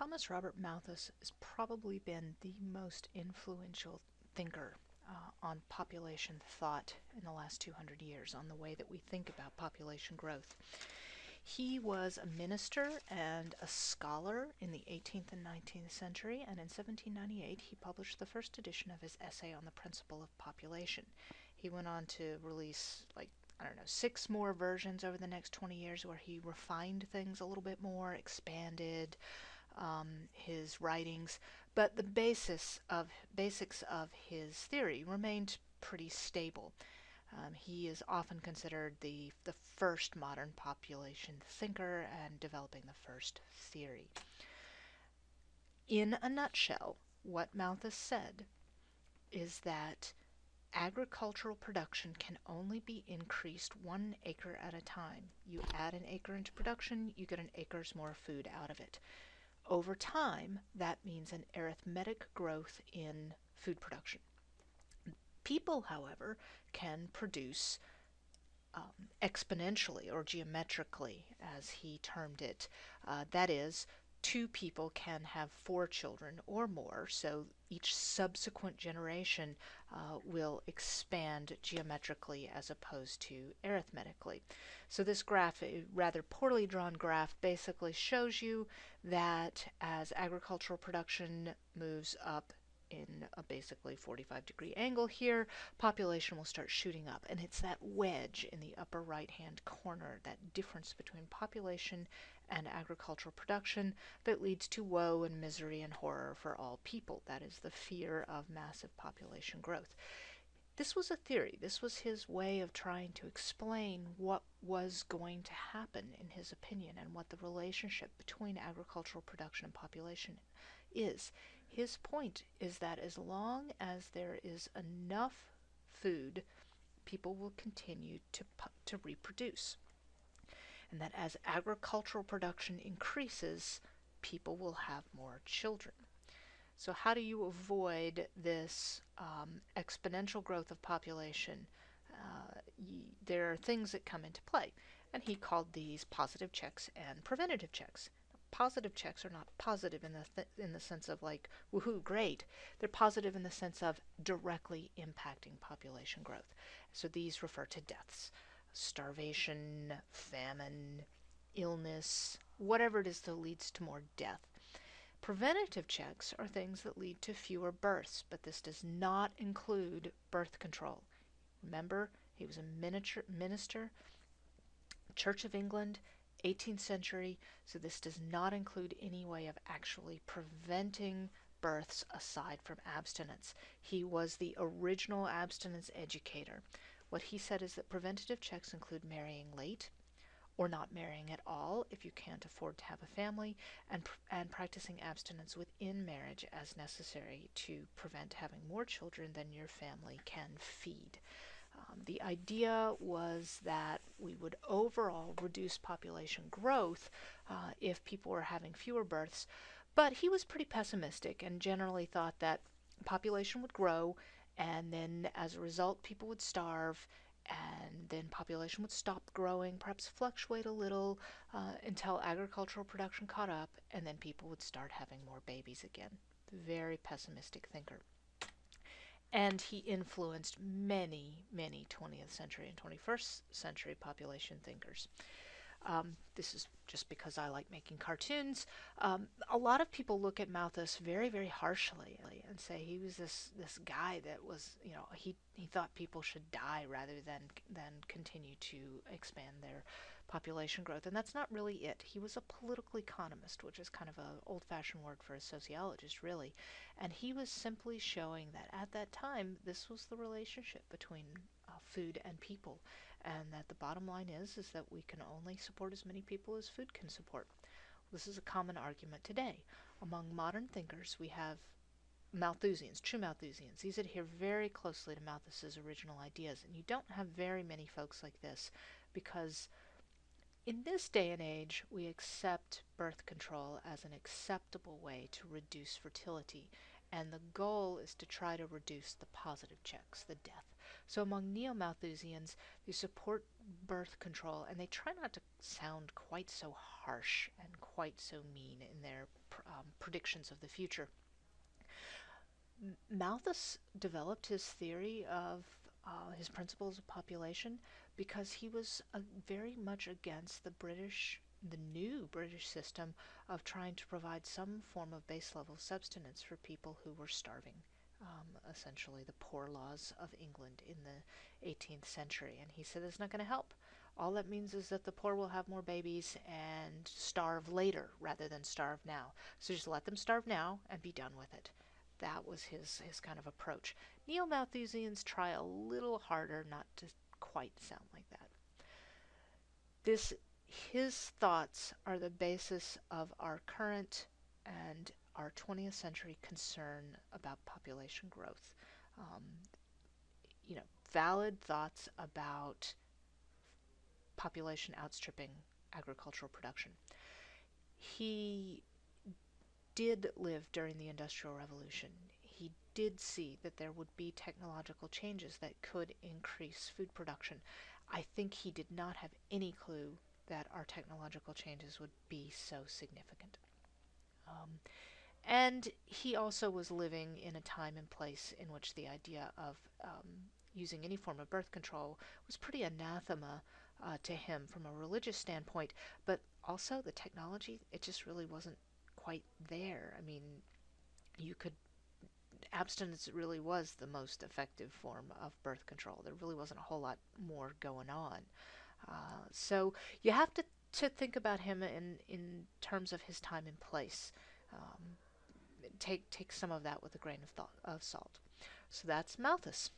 Thomas Robert Malthus has probably been the most influential thinker on population thought in the last 200 years, on the way that we think about population growth. He was a minister and a scholar in the 18th and 19th century, and in 1798 he published the first edition of his essay on the principle of population. He went on to release, I don't know, 6 more versions over the next 20 years where he refined things a little bit more, expanded his writings, but the basics of his theory remained pretty stable. He is often considered the first modern population thinker and developing the first theory. In a nutshell, what Malthus said is that agricultural production can only be increased 1 acre at a time. You add an acre into production, you get an acre's more food out of it. Over time, that means an arithmetic growth in food production. People, however, can produce exponentially or geometrically, as he termed it. That is, 2 people can have 4 children or more, so each subsequent generation will expand geometrically as opposed to arithmetically. So this graph, a rather poorly drawn graph, basically shows you that as agricultural production moves up in a basically 45-degree angle here, population will start shooting up. And it's that wedge in the upper right-hand corner, that difference between population and agricultural production, that leads to woe and misery and horror for all people. That is the fear of massive population growth. This was a theory. This was his way of trying to explain what was going to happen, in his opinion, and what the relationship between agricultural production and population is. His point is that as long as there is enough food, people will continue to reproduce. And that as agricultural production increases, people will have more children. So how do you avoid this exponential growth of population? There are things that come into play, and he called these positive checks and preventative checks. Positive checks are not positive in the sense of like, woohoo, great. They're positive in the sense of directly impacting population growth. So these refer to deaths, starvation, famine, illness, whatever it is that leads to more death. Preventative checks are things that lead to fewer births, but this does not include birth control. Remember, he was a minister, Church of England, 18th century, so this does not include any way of actually preventing births aside from abstinence. He was the original abstinence educator. What he said is that preventative checks include marrying late, or not marrying at all if you can't afford to have a family, and practicing abstinence within marriage as necessary to prevent having more children than your family can feed. The idea was that we would overall reduce population growth if people were having fewer births, but he was pretty pessimistic and generally thought that population would grow, and then as a result people would starve, and then population would stop growing, perhaps fluctuate a little until agricultural production caught up, and then people would start having more babies again. Very pessimistic thinker. And he influenced many, many 20th century and 21st century population thinkers. This is just because I like making cartoons. A lot of people look at Malthus very, very harshly and say he was this guy that was, he thought people should die rather than continue to expand their population growth. And that's not really it. He was a political economist, which is kind of an old-fashioned word for a sociologist, really. And he was simply showing that at that time, this was the relationship between food and people, and that the bottom line is that we can only support as many people as food can support. This is a common argument today. Among modern thinkers, we have Malthusians, true Malthusians. These adhere very closely to Malthus's original ideas, and you don't have very many folks like this because in this day and age, we accept birth control as an acceptable way to reduce fertility, and the goal is to try to reduce the positive checks, the death. So among neo-Malthusians, they support birth control, and they try not to sound quite so harsh and quite quite so mean in their predictions of the future. Malthus developed his theory of his principles of population because he was very much against the new British system of trying to provide some form of base level subsistence for people who were starving. Essentially, the poor laws of England in the 18th century. And he said it's not going to help. All that means is that the poor will have more babies and starve later rather than starve now. So just let them starve now and be done with it. That was his kind of approach. Neo-Malthusians try a little harder not to quite sound like that. His thoughts are the basis of our current and our 20th century concern about population growth. Um, Valid thoughts about population outstripping agricultural production. He did live during the Industrial Revolution. He did see that there would be technological changes that could increase food production. I think he did not have any clue that our technological changes would be so significant. And he also was living in a time and place in which the idea of using any form of birth control was pretty anathema to him from a religious standpoint, but also the technology, it just really wasn't quite there. I mean, abstinence really was the most effective form of birth control. There really wasn't a whole lot more going on. So you have to think about him in terms of his time and place. Take some of that with a grain of salt. So that's Malthus.